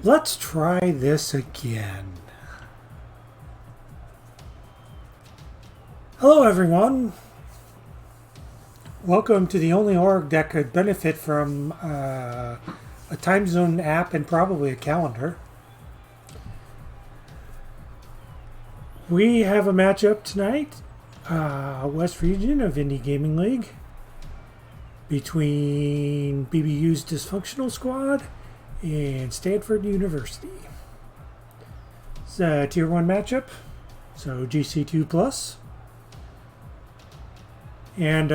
Let's try this again. Hello everyone. Welcome to the only org that could benefit from a time zone app and probably a calendar. We have a matchup tonight, West Region of Indie Gaming League, between BBU's Dysfunctional Squad and Stanford University. It's a Tier 1 matchup, so GC2 plus. And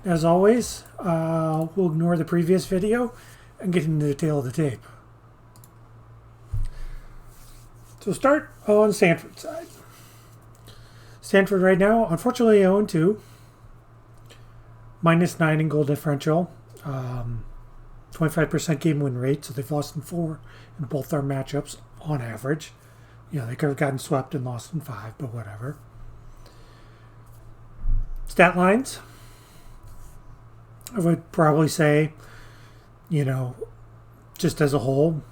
as always, we'll ignore the previous video and get into the tail of the tape. So start on the Stanford side. Stanford right now, unfortunately 0-2. -9 in goal differential. 25% game win rate, so they've lost in 4 in both their matchups on average. You know, they could have gotten swept and lost in 5, but whatever. Stat lines, I would probably say, you know, just as a whole,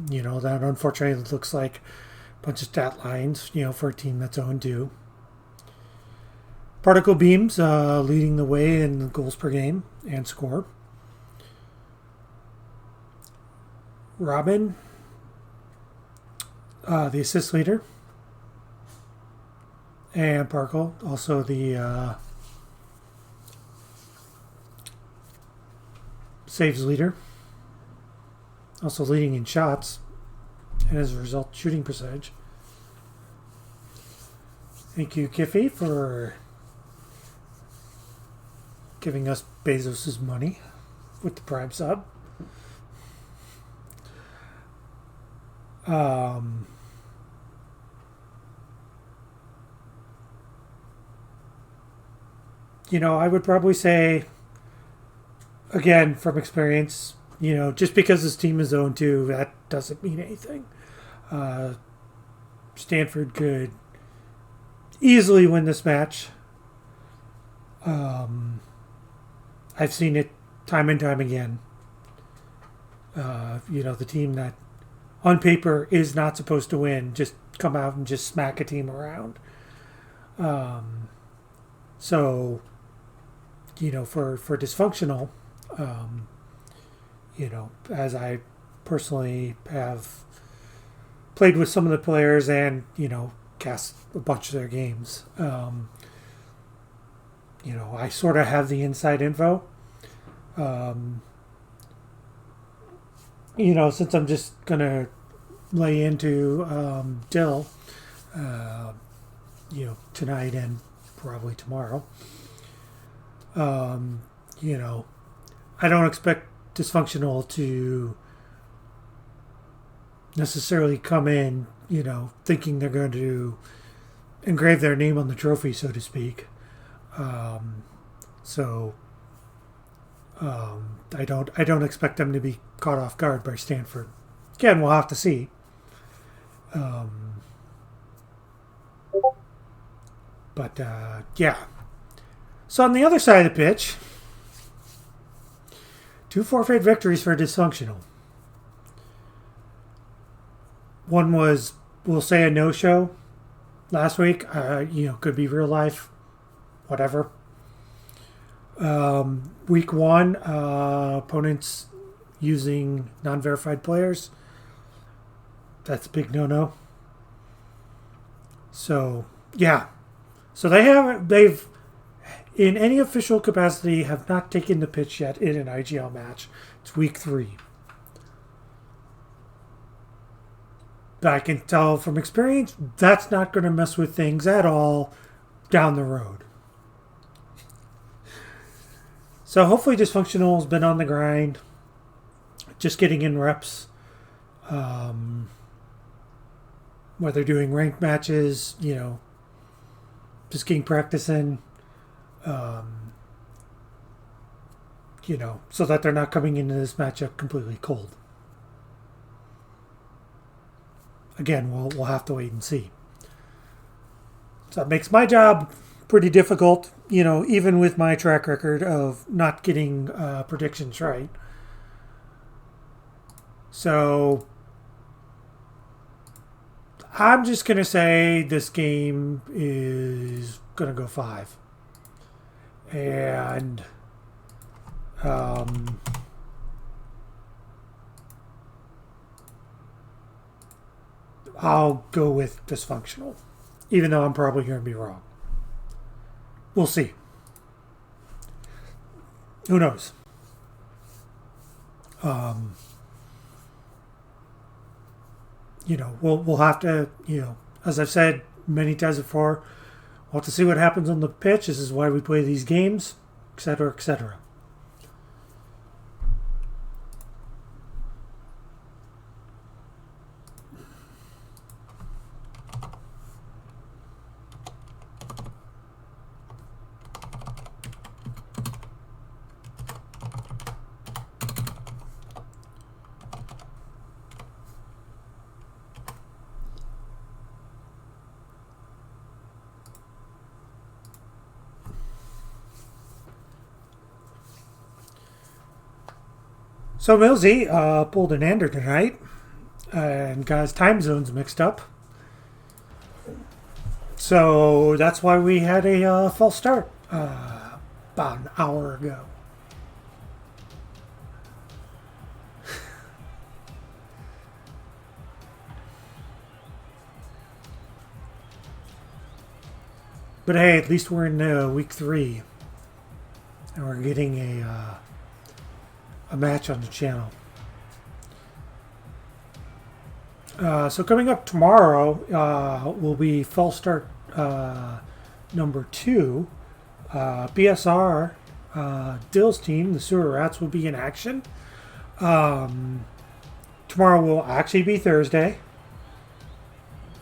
you know, that unfortunately looks like a bunch of stat lines, you know, for a team that's 0-2. Particle beams leading the way in goals per game and score. Robin, the assist leader. And Parkle, also the saves leader. Also leading in shots, and as a result, shooting percentage. Thank you, Kiffy, for giving us Bezos' money with the Prime sub. You know, I would probably say, again, from experience, you know, just because this team is 0-2, that doesn't mean anything. Stanford could easily win this match. I've seen it time and time again. You know, the team that on paper is not supposed to win just come out and just smack a team around. So, you know, for Dysfunctional, you know, as I personally have played with some of the players and, you know, cast a bunch of their games, you know, I sort of have the inside info. You know, since I'm just going to lay into Dill, you know, tonight and probably tomorrow, you know, I don't expect Dysfunctional to necessarily come in, you know, thinking they're going to engrave their name on the trophy, so to speak. I don't expect them to be caught off guard by Stanford. Again, we'll have to see. Yeah. So on the other side of the pitch, 2 forfeit victories for Dysfunctional. One was, we'll say, a no-show last week. You know, could be real life, whatever. Week 1, opponents using non-verified players. That's a big no-no. So, yeah. So they've, in any official capacity, have not taken the pitch yet in an IGL match. It's week 3. But I can tell from experience, that's not going to mess with things at all down the road. So hopefully Dysfunctional has been on the grind, just getting in reps. Whether doing ranked matches, you know, just getting practice in, you know, so that they're not coming into this matchup completely cold. Again, we'll have to wait and see. So it makes my job pretty difficult, you know, even with my track record of not getting predictions right. So I'm just going to say this game is going to go 5. And I'll go with Dysfunctional, even though I'm probably going to be wrong. We'll see. Who knows? We'll have to, as I've said many times before, we'll have to see what happens on the pitch. This is why we play these games, etc., etc. So Millsy pulled an ender tonight and got his time zones mixed up. So that's why we had a false start about an hour ago. But hey, at least we're in week 3. And we're getting a match on the channel. So coming up tomorrow will be false start number 2. BSR, Dill's team, the Sewer Rats, will be in action. Tomorrow will actually be Thursday.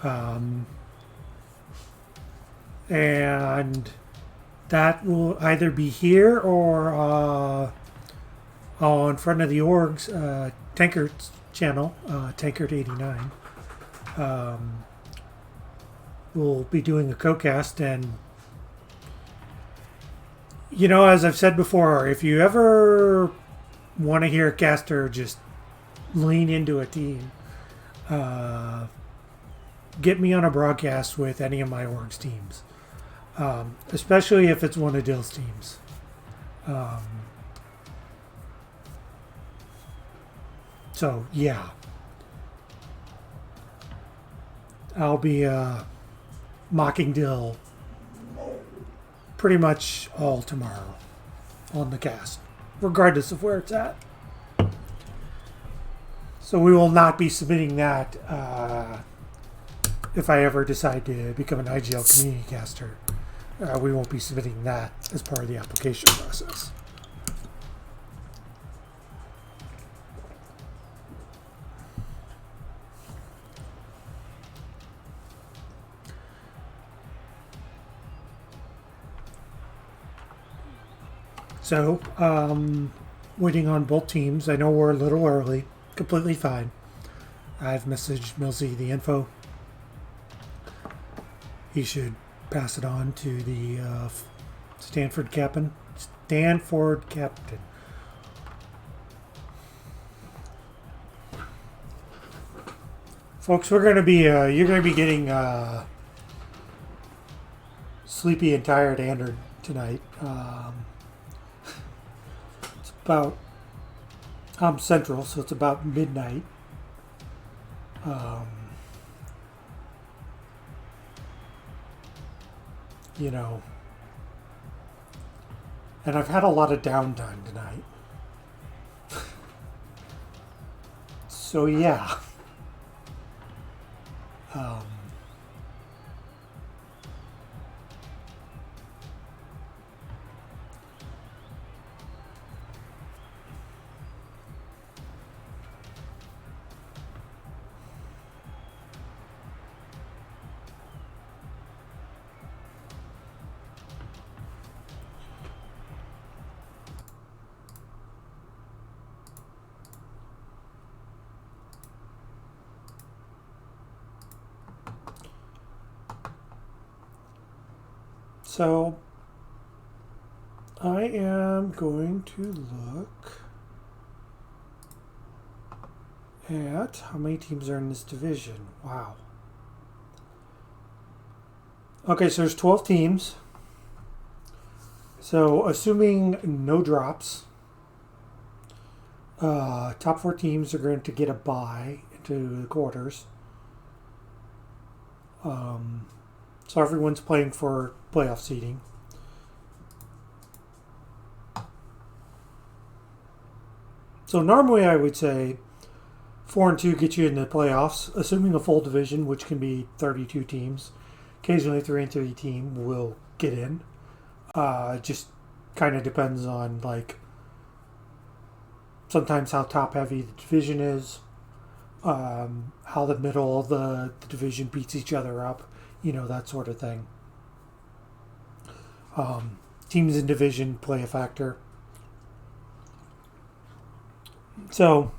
And that will either be here or on front of the org's Tankard's channel, Tankard89. We'll be doing a co-cast, and as I've said before, if you ever want to hear a caster just lean into a team, get me on a broadcast with any of my org's teams, especially if it's one of Dill's teams. So yeah, I'll be mocking Dill pretty much all tomorrow on the cast, regardless of where it's at. So we will not be submitting that if I ever decide to become an IGL community caster. We won't be submitting that as part of the application process. So, waiting on both teams. I know we're a little early. Completely fine. I've messaged Millsy the info. He should pass it on to the Stanford captain. Folks, we're going to be, you're going to be getting sleepy and tired Andrew tonight. It's about, I'm central, so it's about midnight. And I've had a lot of downtime tonight. So yeah. So I am going to look at how many teams are in this division. Wow. Okay, so there's 12 teams. So assuming no drops, top 4 teams are going to get a bye into the quarters. So everyone's playing for playoff seeding. So normally I would say 4 and 2 get you in the playoffs, assuming a full division, which can be 32 teams. Occasionally 3 and 3 team will get in. It just kind of depends on, like, sometimes how top heavy the division is, how the middle of the division beats each other up, that sort of thing. Teams in division play a factor. So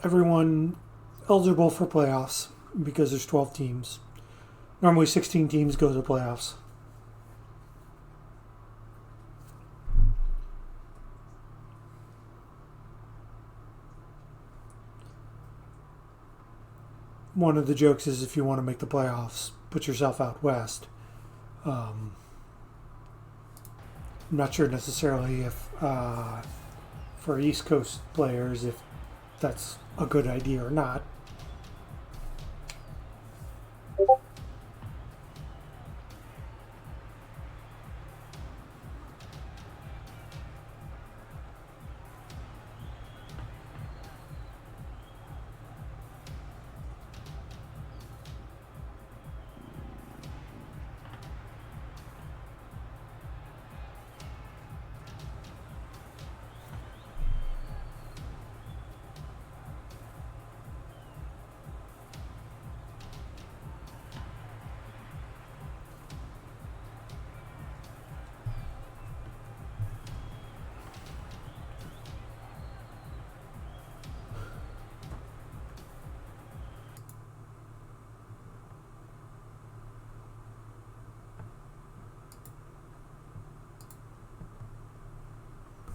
everyone eligible for playoffs because there's 12 teams. Normally 16 teams go to the playoffs. One of the jokes is if you want to make the playoffs, put yourself out west. I'm not sure necessarily if for East Coast players if that's a good idea or not.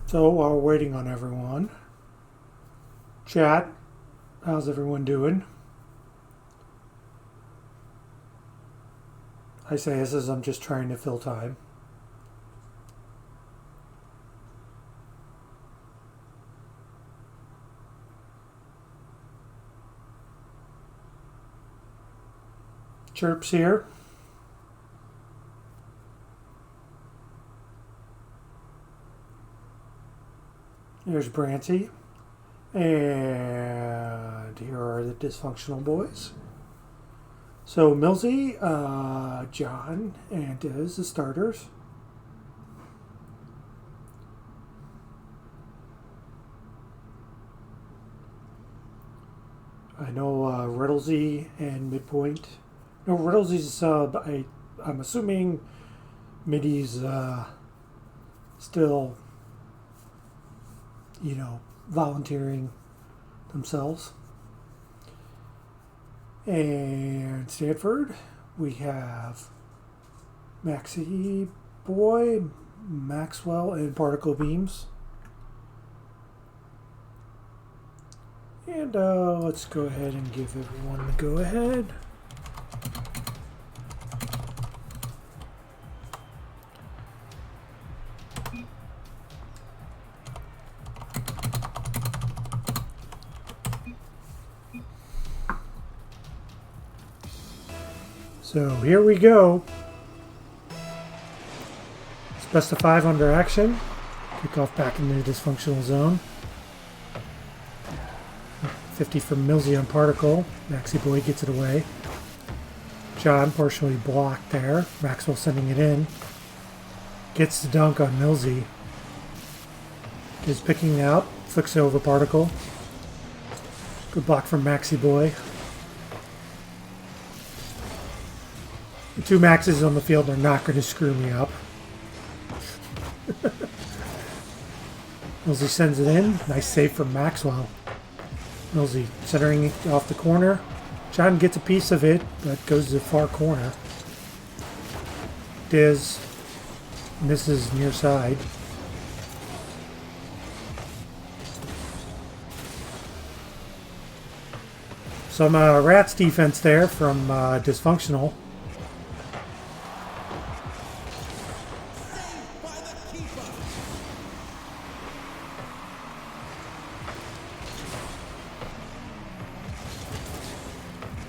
So while we're waiting on everyone, chat, how's everyone doing? I say this as I'm just trying to fill time. Chirps here. There's Branty. And here are the Dysfunctional boys. So Millsy, John, and Diz, the starters. I know Riddlesy and Midpoint. No, Riddlesy's a sub. I'm assuming Middy's still, volunteering themselves. And Stanford, we have Maxi Boy, Maxwell, and Particle Beams. And let's go ahead and give everyone the go-ahead. So here we go. It's best of 5 under action. Kick off back into the dysfunctional zone. 50 from Millsy on Particle. Maxi Boy gets it away. John partially blocked there. Maxwell sending it in. Gets the dunk on Millsy. Is picking out. Flicks it over Particle. Good block from Maxi Boy. The 2 Maxes on the field are not going to screw me up. Millsy sends it in. Nice save from Maxwell. Millsy centering it off the corner. John gets a piece of it, but goes to the far corner. Diz misses near side. Some Rats defense there from Dysfunctional.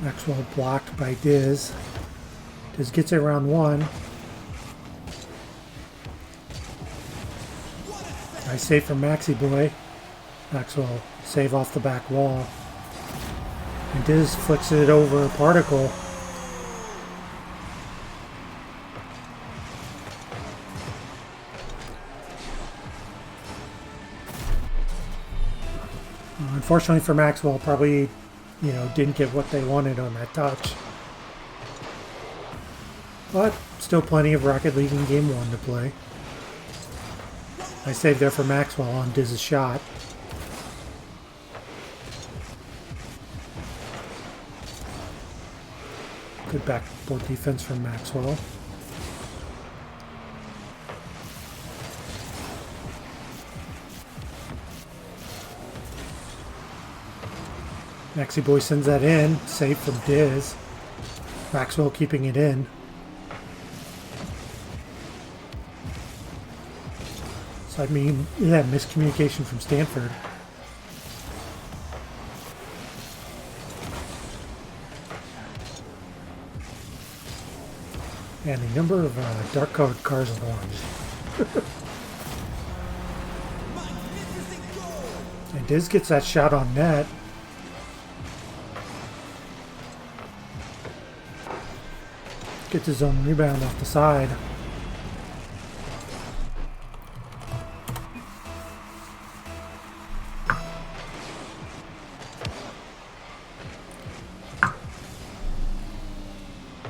Maxwell blocked by Diz. Diz gets it around one. Nice save from Maxi Boy. Maxwell save off the back wall. And Diz flicks it over Particle. Unfortunately for Maxwell, probably, you know, didn't get what they wanted on that touch. But still plenty of Rocket League in Game 1 to play. Nice save there for Maxwell on Diz's shot. Good backboard defense from Maxwell. Maxi Boy sends that in. Save from Diz. Maxwell keeping it in. So I mean, yeah, miscommunication from Stanford. And the number of dark colored cars is orange. And Diz gets that shot on net. Gets his own rebound off the side.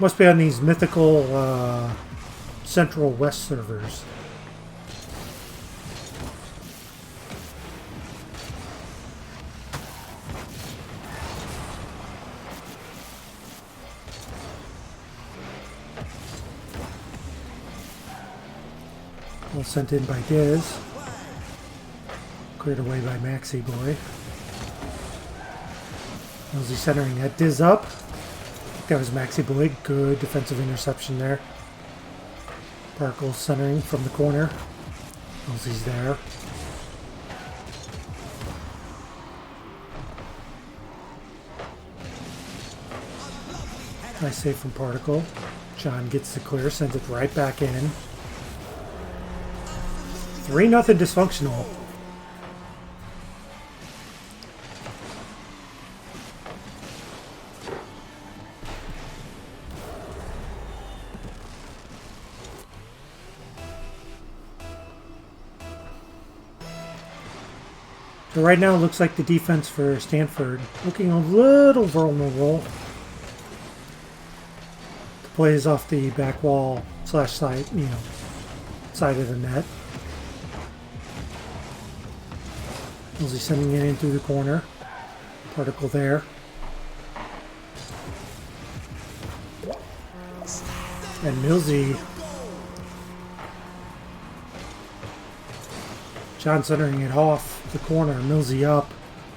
Must be on these mythical Central West servers. Well sent in by Diz. Cleared away by Maxi Boy. Millsy centering that. Diz up. That was Maxi Boy. Good defensive interception there. Parkle centering from the corner. Millsy's there. Nice save from Particle. John gets the clear, sends it right back in. 3-0 Dysfunctional. So right now it looks like the defense for Stanford looking a little vulnerable. The play is off the back wall / side, side of the net. Millsy sending it in through the corner. Particle there. And Millsy. John centering it off the corner. Millsy up.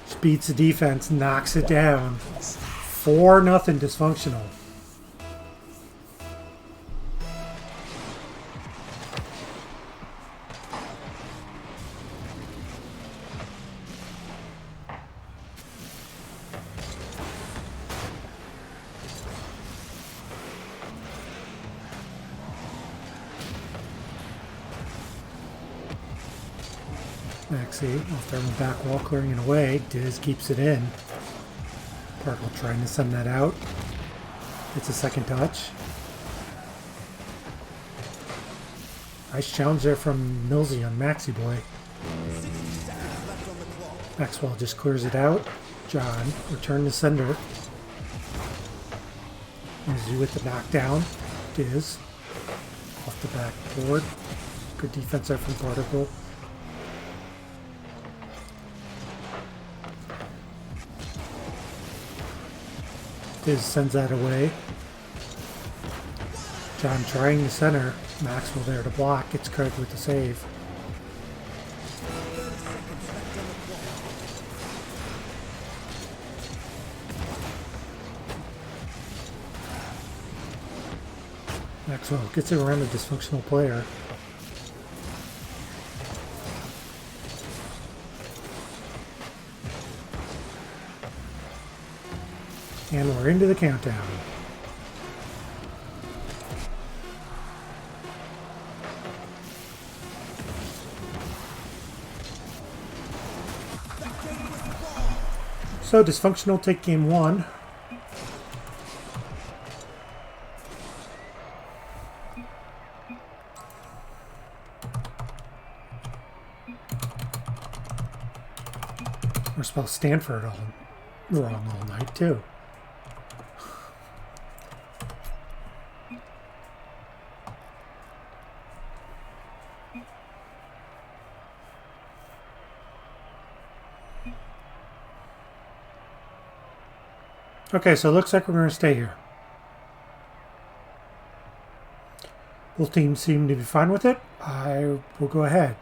Speeds the defense. Knocks it down. 4-0 Dysfunctional. Maxi off there on the back wall, clearing it away. Diz keeps it in. Parkle trying to send that out. It's a second touch. Nice challenge there from Millsy on Maxi Boy. Maxwell just clears it out. John, return to sender. Millsy with the knockdown. Diz off the backboard. Good defense there from Particle. Diz sends that away. John trying to center. Maxwell there to block. Gets credit with the save. Maxwell gets it around a dysfunctional player. And we're into the countdown. So Dysfunctional take game 1. Or spell Stanford all wrong all night too. Okay, so it looks like we're going to stay here. Both teams seem to be fine with it. I will go ahead.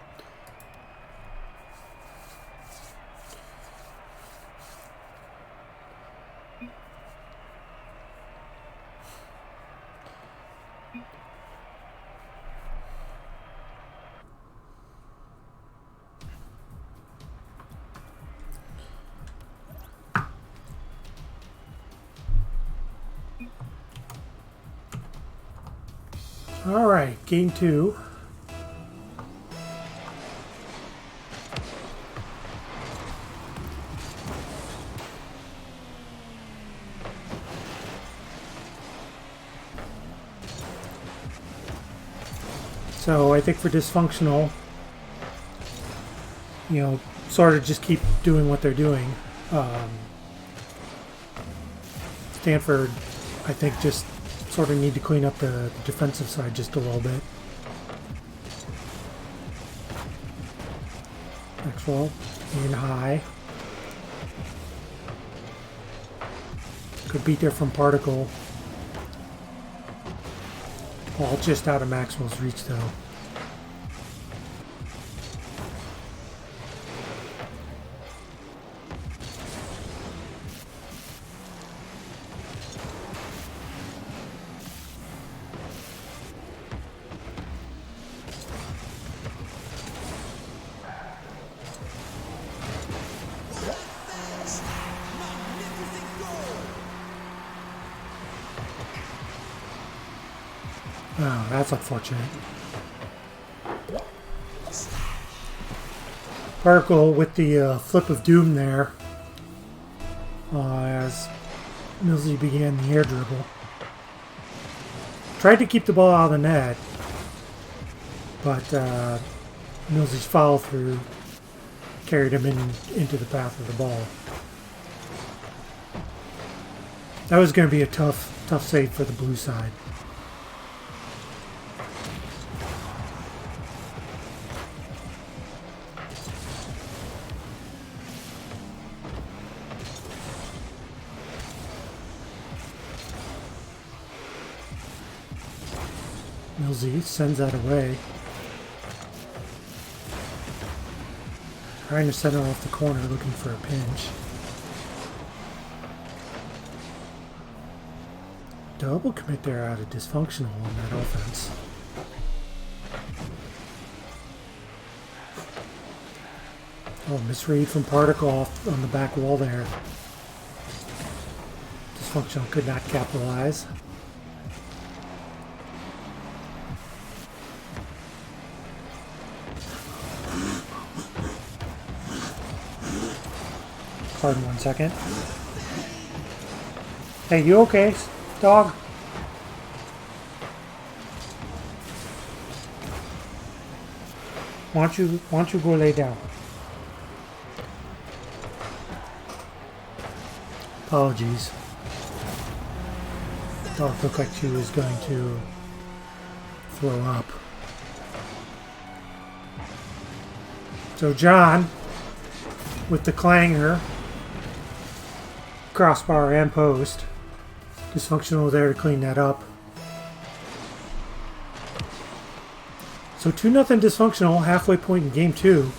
All right, game 2. So I think for Dysfunctional, you know, sort of just keep doing what they're doing. Stanford, I think, just sort of need to clean up the defensive side just a little bit. Maxwell in high. Could beat there from Particle. Ball just out of Maxwell's reach though. Oh, that's unfortunate. Particle with the flip of doom there as Millsy began the air dribble. Tried to keep the ball out of the net, but Millsy's follow through carried him into the path of the ball. That was going to be a tough save for the blue side. Millsy sends that away. Trying to center off the corner, looking for a pinch. Double commit there out of Dysfunctional on that offense. Oh, misread from Particle off on the back wall there. Dysfunctional could not capitalize. Pardon 1 second. Hey, you okay, dog? Why don't you go lay down? Apologies. Dog looked like she was going to throw up. So John, with the clanger, crossbar and post. Dysfunctional there to clean that up. So 2-0 Dysfunctional, halfway point in game 2.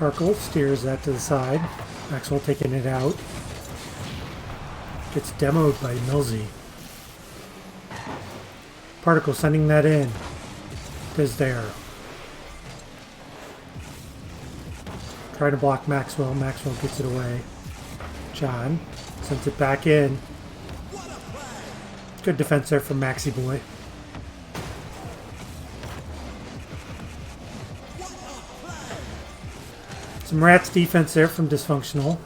Sparkle steers that to the side. Maxwell taking it out. Gets demoed by Millsy. Particle sending that in. Is there. Trying to block Maxwell. Maxwell gets it away. John sends it back in. Good defense there from Maxi Boy. Some Rats defense there from Dysfunctional.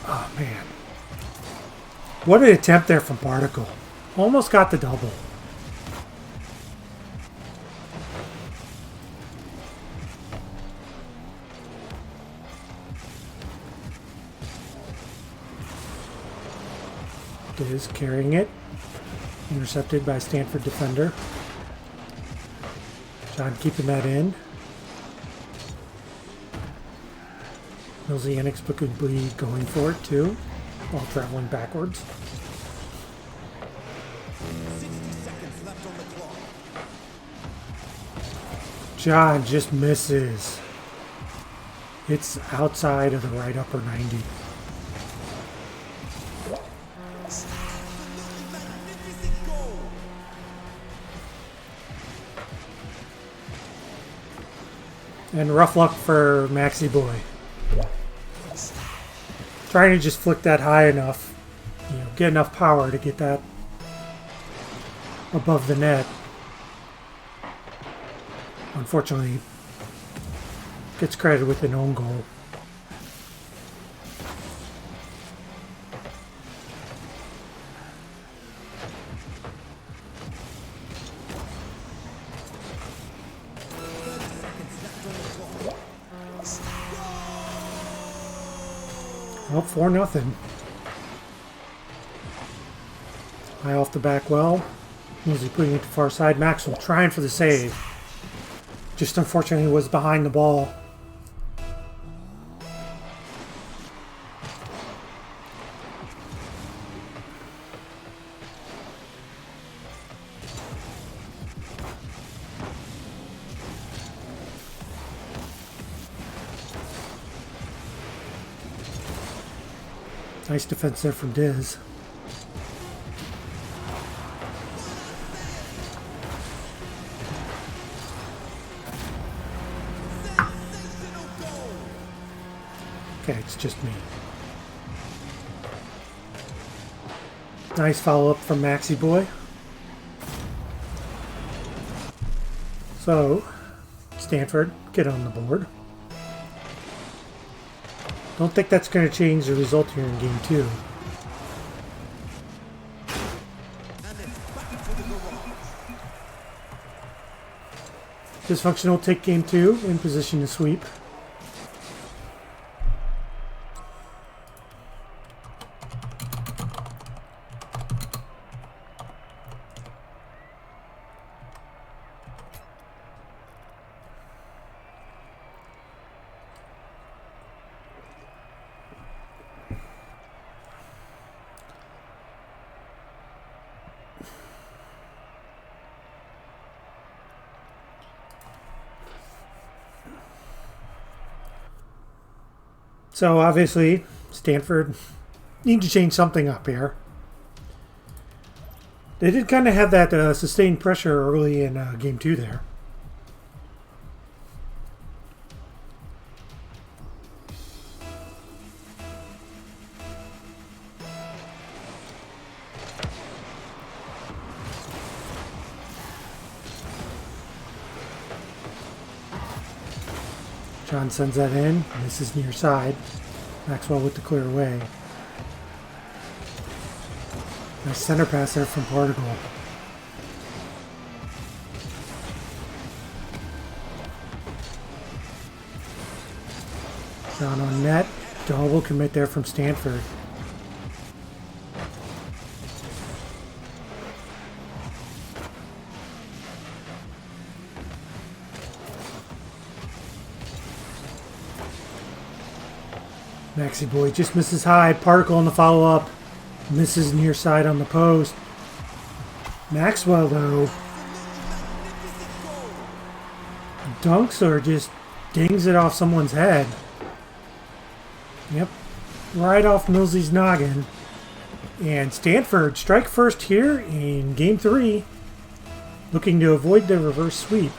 Oh, man. What an attempt there from Particle. Almost got the double. Diz carrying it. Intercepted by Stanford defender. John keeping that in. Millsy inexplicably going for it too, while traveling backwards. 60 seconds left on the clock. John just misses. It's outside of the right upper 90. And rough luck for Maxi Boy. Trying to just flick that high enough, get enough power to get that above the net. Unfortunately, gets credited with an own goal. Well, 4-0. High off the back well. Usually putting it to far side. Maxwell trying for the save. Just unfortunately was behind the ball. Nice defense there from Diz. Okay, it's just me. Nice follow-up from Maxi Boy. So, Stanford, get on the board. Don't think that's going to change the result here in Game 2. Dysfunctional will take Game 2 in position to sweep. So obviously, Stanford need to change something up here. They did kind of have that sustained pressure early in Game 2 there. John sends that in. This is near side. Maxwell with the clear away. Nice center pass there from Particle. John on net. Double commit there from Stanford. Maxi Boy just misses high. Particle on the follow-up. Misses near side on the post. Maxwell, though, dunks or just dings it off someone's head. Yep, right off Millsy's noggin. And Stanford strike first here in Game 3, looking to avoid the reverse sweep.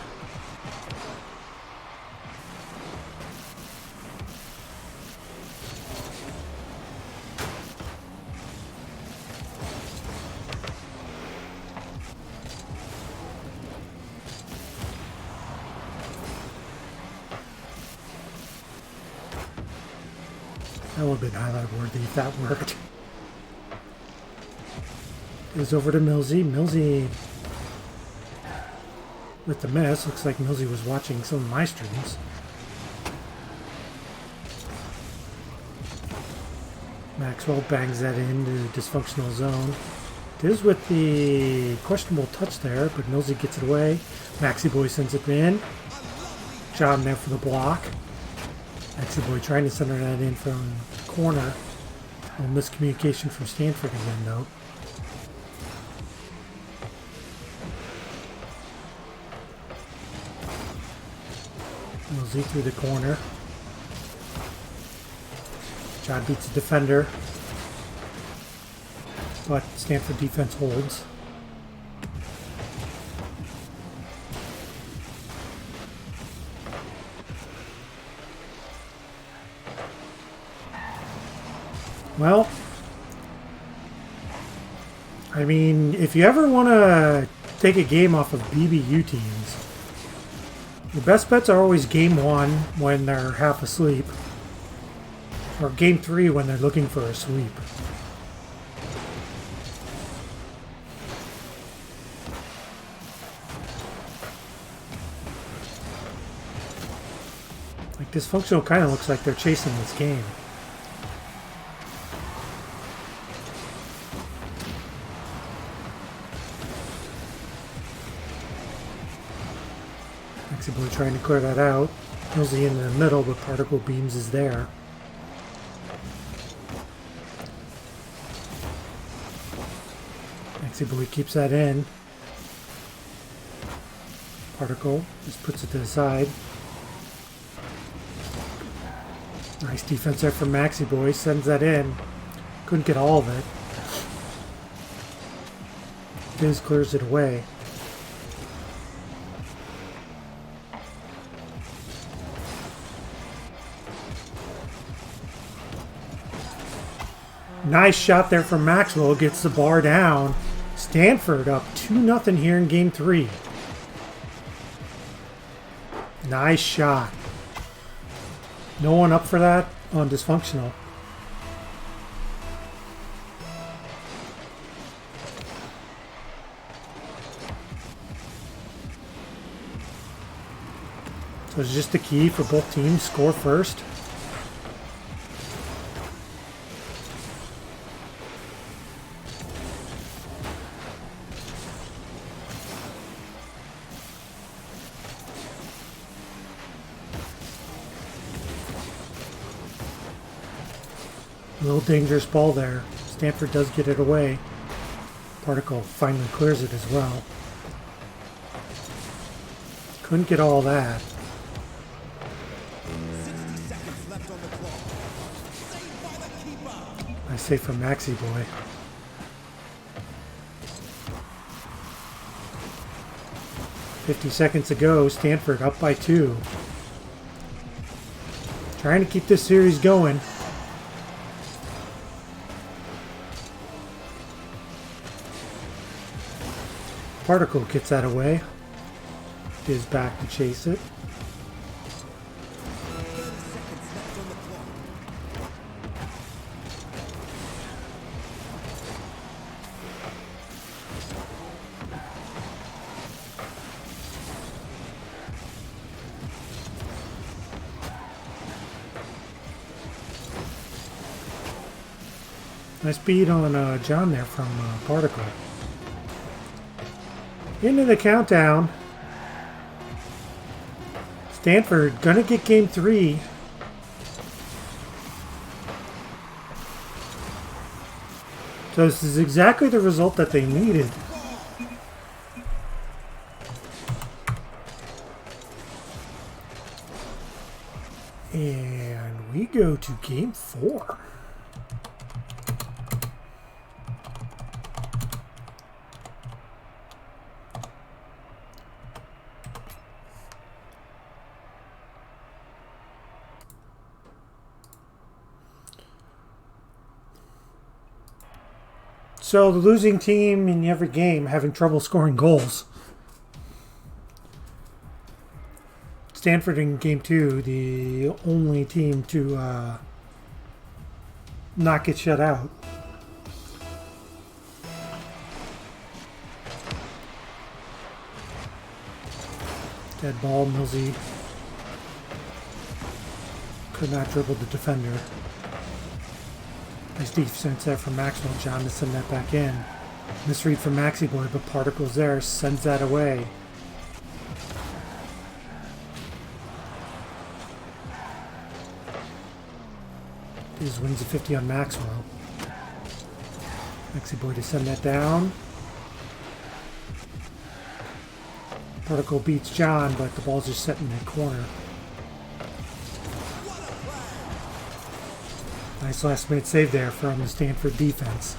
That would have been highlight worthy if that worked. Is over to Millsy. Millsy with the miss. Looks like Millsy was watching some of my streams. Maxwell bangs that into the dysfunctional zone. Diz with the questionable touch there, but Millsy gets it away. Maxi Boy sends it in. John there for the block. Maxi Boy trying to center that in from the corner. A little miscommunication from Stanford again, though. Millsy through the corner. John beats the defender. But Stanford defense holds. Well, I mean, if you ever want to take a game off of BBU teams, the best bets are always Game 1 when they're half asleep, or Game 3 when they're looking for a sweep. Like, Dysfunctional kind of looks like they're chasing this game. Boy trying to clear that out. Millsy in the middle, but Particle Beams is there. Maxi Boy keeps that in. Particle just puts it to the side. Nice defense there from Maxi Boy. Sends that in. Couldn't get all of it. Diz clears it away. Nice shot there from Maxwell. Gets the bar down. Stanford up 2-0 here in Game 3. Nice shot. No one up for that on Dysfunctional. So it's just the key for both teams. Score first. A little dangerous ball there. Stanford does get it away. Particle finally clears it as well. Couldn't get all that. 60 seconds left on the clock. Saved by the keeper. Nice save from Maxi Boy. $50 seconds to go. Stanford up by 2. Trying to keep this series going. Particle gets that away. Is back to chase it. 30 seconds left on the clock. Nice beat on John there from Particle. Into the countdown. Stanford gonna get Game 3. So this is exactly the result that they needed. go to game 4. So the losing team in every game having trouble scoring goals. Stanford in game 2, the only team to not get shut out. Dead ball, Millsy could not dribble the defender. Nice defense there from Maxwell. John to send that back in. Misread from Maxi Boy, but Particles there, sends that away. His wins a 50 on Maxwell. Maxi Boy to send that down. Particle beats John, but the ball's just set in the corner. Nice last minute save there from the Stanford defense.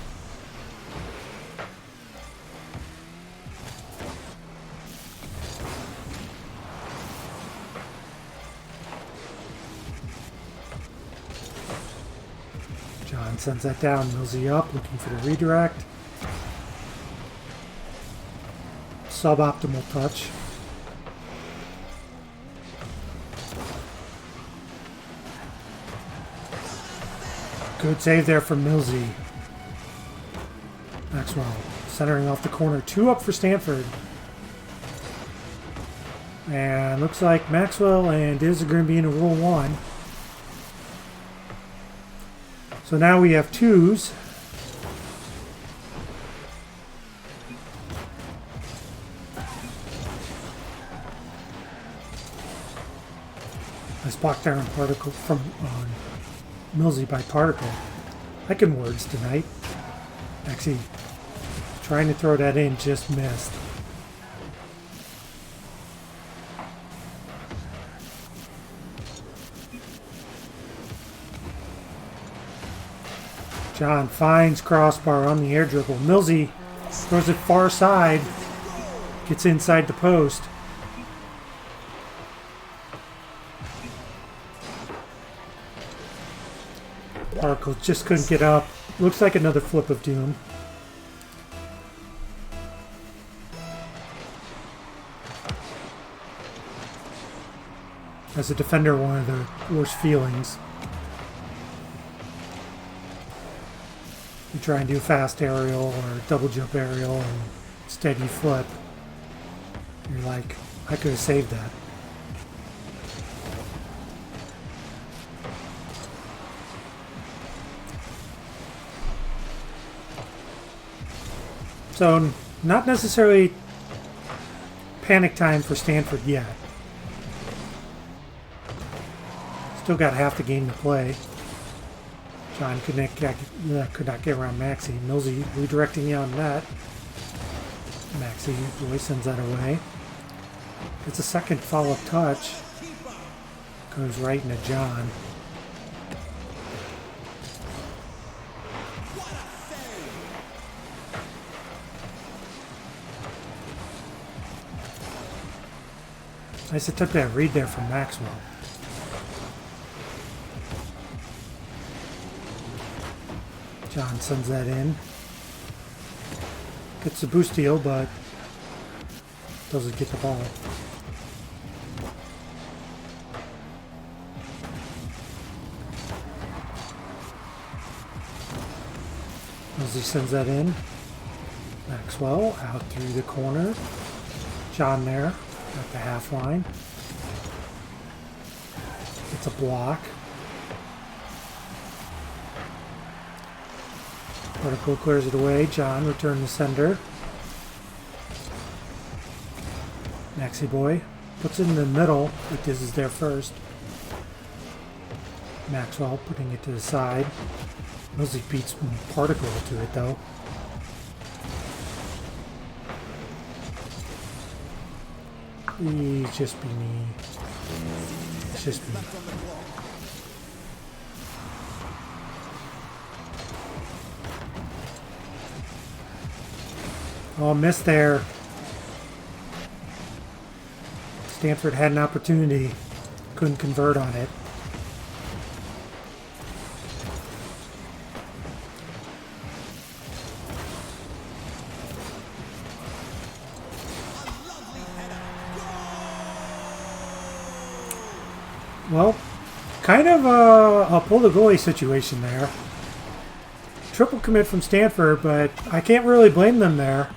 John sends that down, Millsy up, looking for the redirect. Suboptimal touch. Good save there from Millsy. Maxwell centering off the corner. 2 up for Stanford. And looks like Maxwell and Diz are going to be in a Rule 1. So now we have 2s. Nice block there on Particle from Millsy by Particle. I can words tonight. Actually, trying to throw that in, just missed. John finds crossbar on the air dribble. Millsy throws it far side. Gets inside the post. Particle just couldn't get up. Looks like another flip of doom. As a defender, one of the worst feelings. You try and do fast aerial or double jump aerial and instead you flip. You're like, I could have saved that. So, not necessarily panic time for Stanford yet. Still got half the game to play. John could not get around Maxi. Millsy redirecting you on that. Maxi boy sends that away. It's a second follow-up touch. Goes right into John. Nice attempt at read there from Maxwell. John sends that in. Gets the boost deal, but doesn't get the ball. Millsy sends that in. Maxwell out through the corner. John there at the half line. It's a block. Particle clears it away. John return to sender. Maxi boy puts it in the middle, but this is there first. Maxwell putting it to the side. Millsy beats Particle to it though. Please just be me. It's just me. Oh, missed there. Stanford had an opportunity. Couldn't convert on it. Well, kind of a pull the goalie situation there. Triple commit from Stanford, but I can't really blame them there.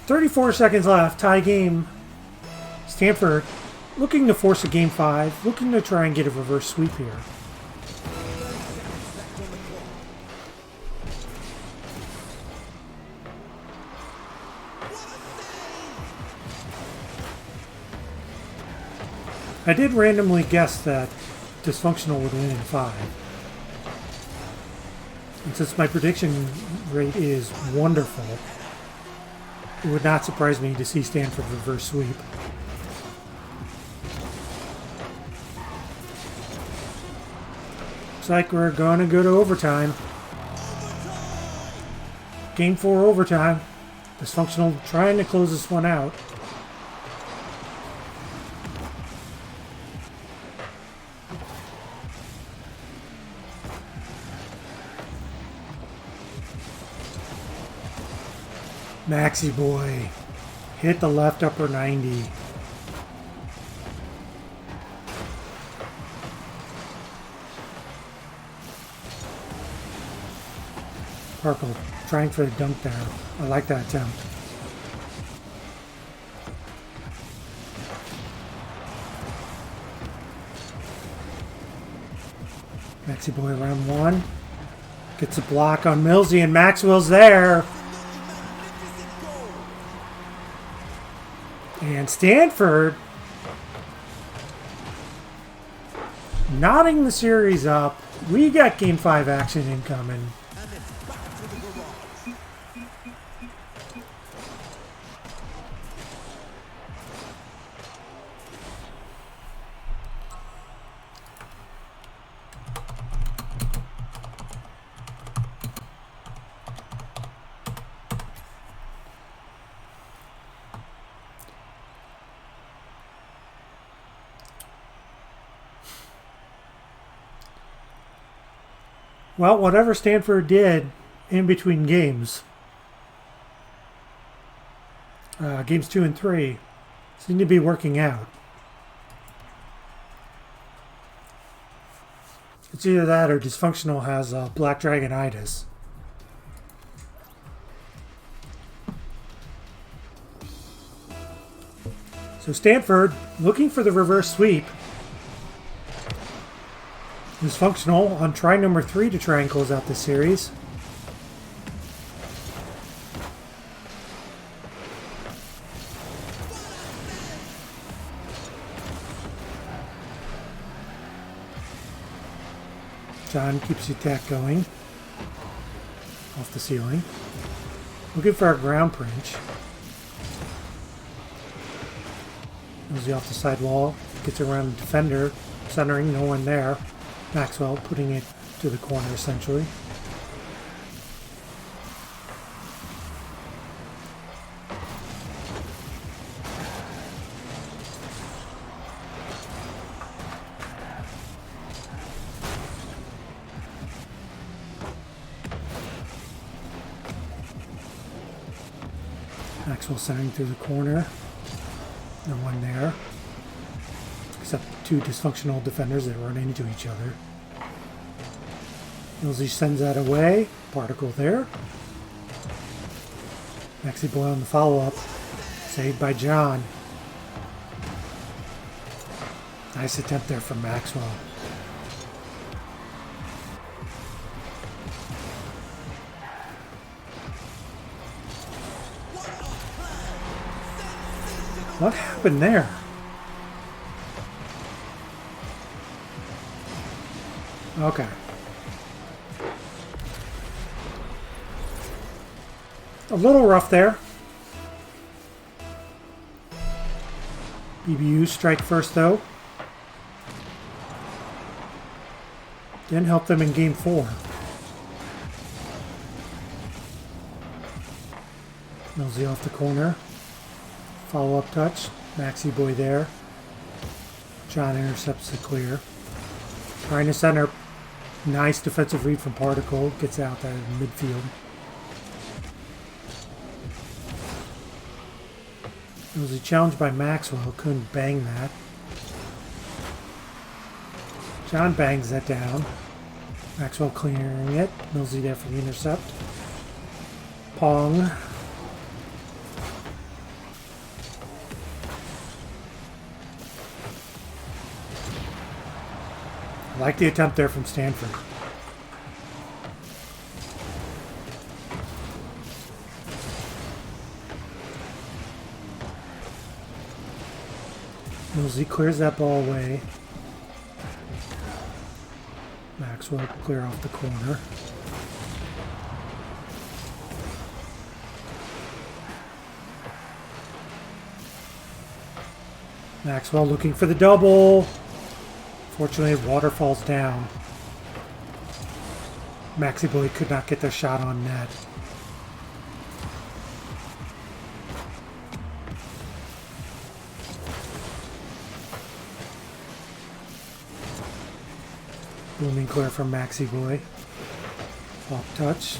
34 seconds left, tie game. Stanford looking to force a game 5, looking to try and get a reverse sweep here. I did randomly guess that Dysfunctional would win in 5. And since my prediction rate is wonderful, it would not surprise me to see Stanford reverse sweep. Looks like we're going to go to overtime. Game 4 overtime. Dysfunctional trying to close this one out. Maxi boy hit the left upper 90. Purple trying for the dunk there. I like that attempt. Maxi boy round 1 gets a block on Millsy, and Maxwell's there. And Stanford knotting the series up. We got game 5 action incoming. Well, whatever Stanford did in between games, games 2 and 3, seem to be working out. It's either that or Dysfunctional has Black Dragonitis. So Stanford looking for the reverse sweep. Dysfunctional on try number 3 to try and close out this series. John keeps the attack going. Off the ceiling. Looking for a ground pinch. Moves off the side wall. Gets around the defender. Centering, no one there. Maxwell putting it to the corner essentially. Maxwell centering through the corner. No one there. Except 2 dysfunctional defenders that run into each other. Millsy sends that away. Particle there. Maxi boy on the follow-up. Saved by John. Nice attempt there from Maxwell. What happened there? Okay. A little rough there. BBU strike first though. Didn't help them in game 4. Millsy off the corner. Follow-up touch. Maxi boy there. John intercepts the clear. Trying to center. Nice defensive read from Particle. Gets out that midfield. Millsy challenged by Maxwell. Couldn't bang that. John bangs that down. Maxwell clearing it. Millsy there for the intercept. Pong. I like the attempt there from Stanford. Millsy clears that ball away. Maxwell clear off the corner. Maxwell looking for the double. Fortunately, water falls down. Maxi Boy could not get their shot on net. Booming clear from Maxi Boy. Off touch.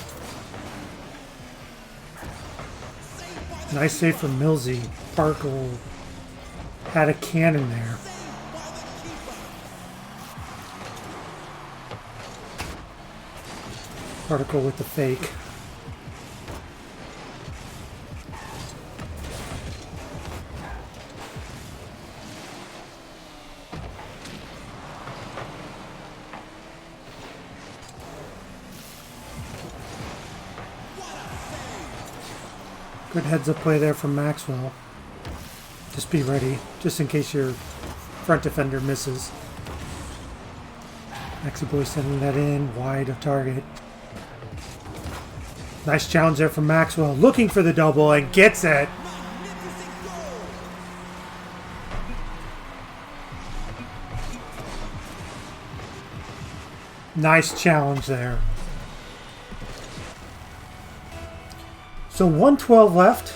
Nice save from Millsy. Parkle had a cannon there. Particle with the fake. Good heads up play there from Maxwell. Just be ready, just in case your front defender misses. Maxi Boy sending that in, wide of target. Nice challenge there from Maxwell, looking for the double and gets it. Nice challenge there. So 1:12 left.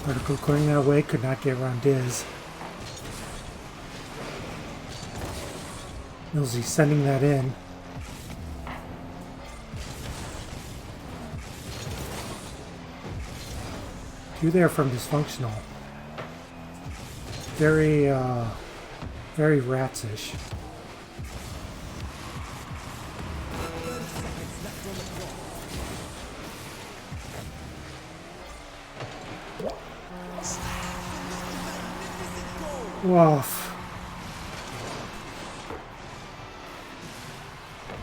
Particle clearing that away, could not get around Diz. Millsy sending that in. Two there from Dysfunctional. Very ratsish. Woof.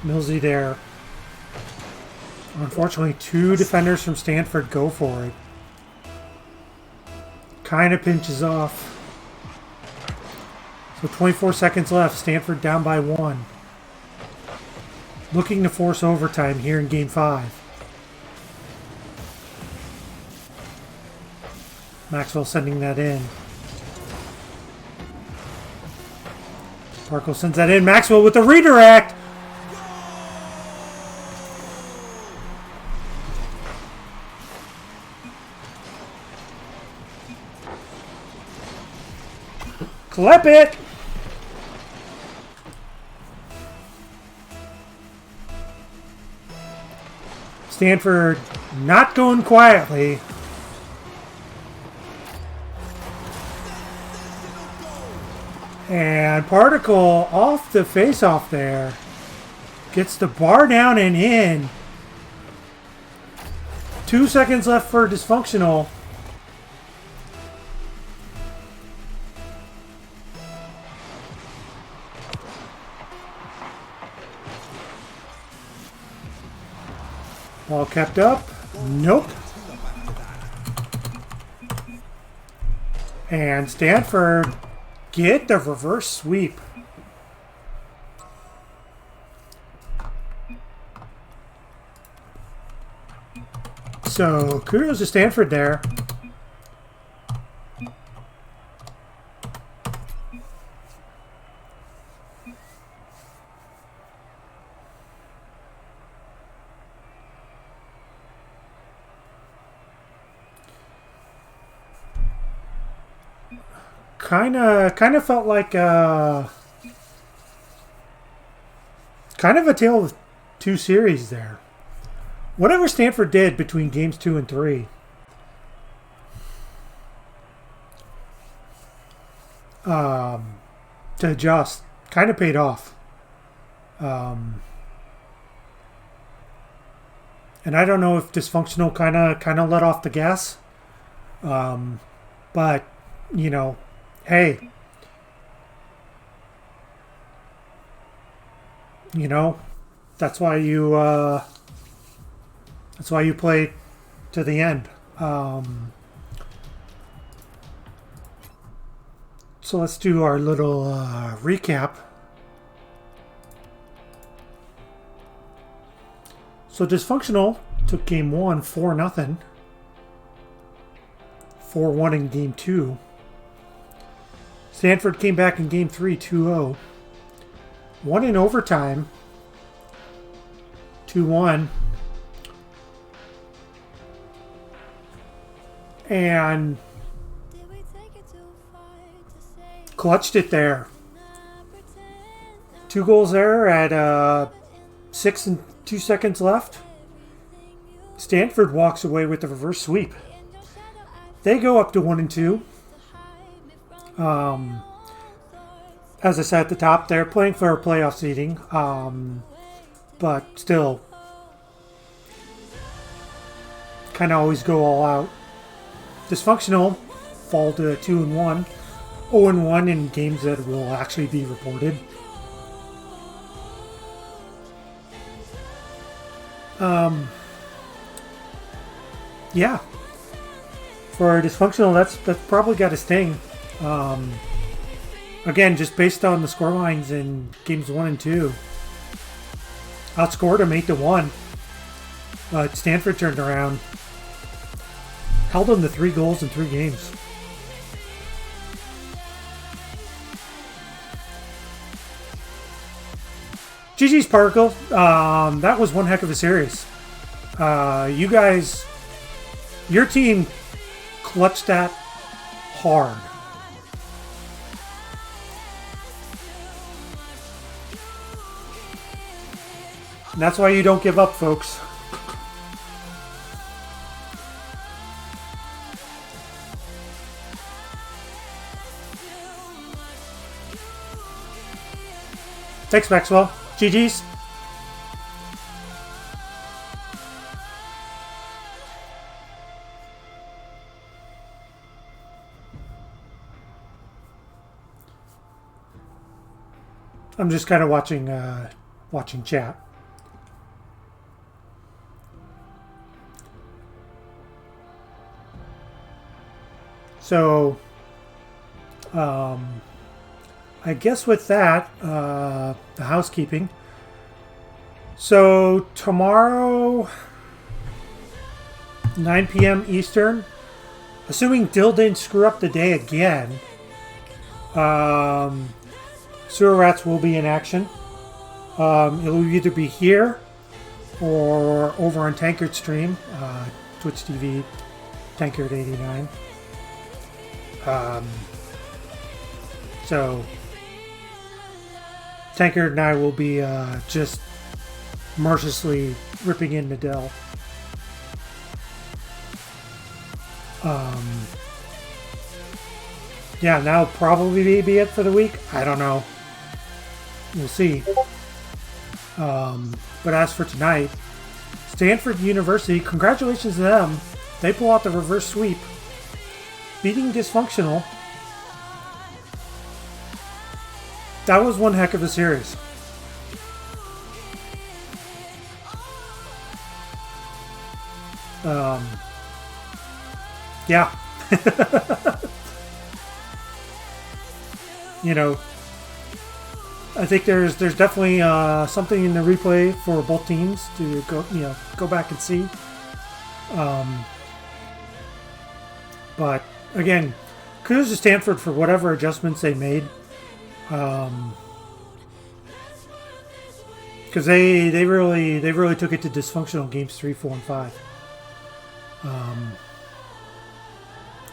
Millsy there. Unfortunately, two defenders from Stanford go for it. Kind of pinches off. So 24 seconds left. Stanford down by 1. Looking to force overtime here in Game 5. Maxwell sending that in. Parkle sends that in. Maxwell with the redirect. Clip it. Stanford not going quietly. And Particle off the face-off there. Gets the bar down and in. 2 seconds left for Dysfunctional. Ball kept up. Nope. And Stanford get the reverse sweep. So kudos to Stanford there. Kind of felt like kind of a tale of two series there. Whatever Stanford did between games 2 and 3, to adjust, kind of paid off. And I don't know if Dysfunctional kind of let off the gas, but you know, hey, you know, that's why you play to the end. So let's do our little recap. So Dysfunctional took game 1 4-0. 4-1 in game 2. Stanford came back in game 3 2-0. Won in overtime 2-1. And clutched it there. 2 goals there at 6 and 2 seconds left. Stanford walks away with the reverse sweep. They go up to 1-2. As I said at the top, they're playing for a playoff seeding, but still, kind of always go all out. Dysfunctional fall to 2-1, 0-1 in games that will actually be reported. Yeah, for Dysfunctional, that's probably got a sting. Again, just based on the scorelines in games 1 and 2, outscored them 8-1. But Stanford turned around, held them to 3 goals in 3 games. GG's Particle. That was one heck of a series. You guys, your team clutched that hard. And that's why you don't give up, folks. Thanks, Maxwell. GG's. I'm just kind of watching chat. So, I guess with that, the housekeeping. So tomorrow, 9 p.m. Eastern, assuming Dill didn't screw up the day again, Sewer Rats will be in action. It'll either be here or over on Tankard stream, Twitch TV, Tankard89. So Tankard and I will be just mercilessly ripping into Dell. Yeah, that'll probably be it for the week. I don't know. We'll see. But as for tonight, Stanford University, congratulations to them. They pull out the reverse sweep, beating Dysfunctional. That was one heck of a series. Yeah. You know, I think there's definitely something in the replay for both teams to go back and see. But again, kudos to Stanford for whatever adjustments they made. Because they really took it to dysfunctional games 3, 4, and 5.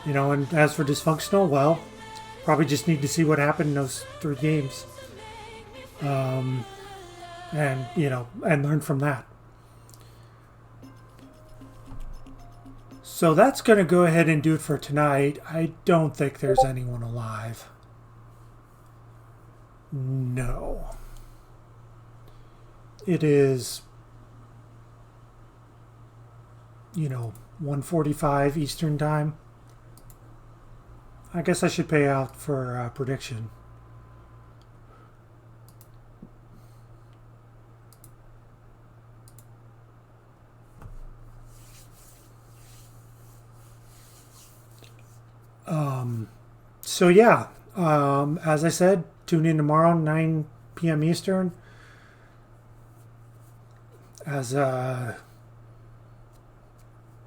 And as for dysfunctional, well, probably just need to see what happened in those 3 games, and learn from that. So that's going to go ahead and do it for tonight. I don't think there's anyone alive. No. It is, 1:45 Eastern time. I guess I should pay out for prediction. So yeah, as I said, tune in tomorrow, 9 p.m. Eastern, as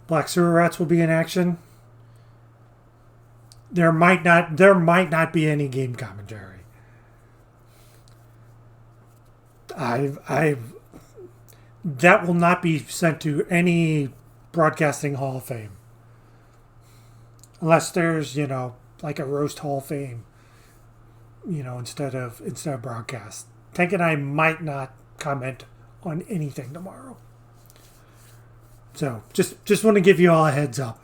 Black Sewer Rats will be in action. There might not be any game commentary. That will not be sent to any broadcasting Hall of Fame. Unless there's, like a roast Hall of Fame, instead of broadcast. Tank and I might not comment on anything tomorrow. So just want to give you all a heads up.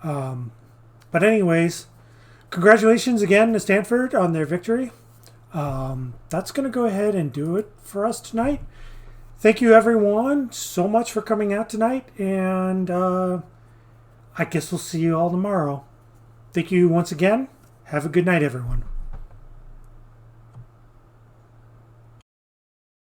But anyways, congratulations again to Stanford on their victory. That's going to go ahead and do it for us tonight. Thank you everyone so much for coming out tonight, and I guess we'll see you all tomorrow. Thank you once again. Have a good night, everyone.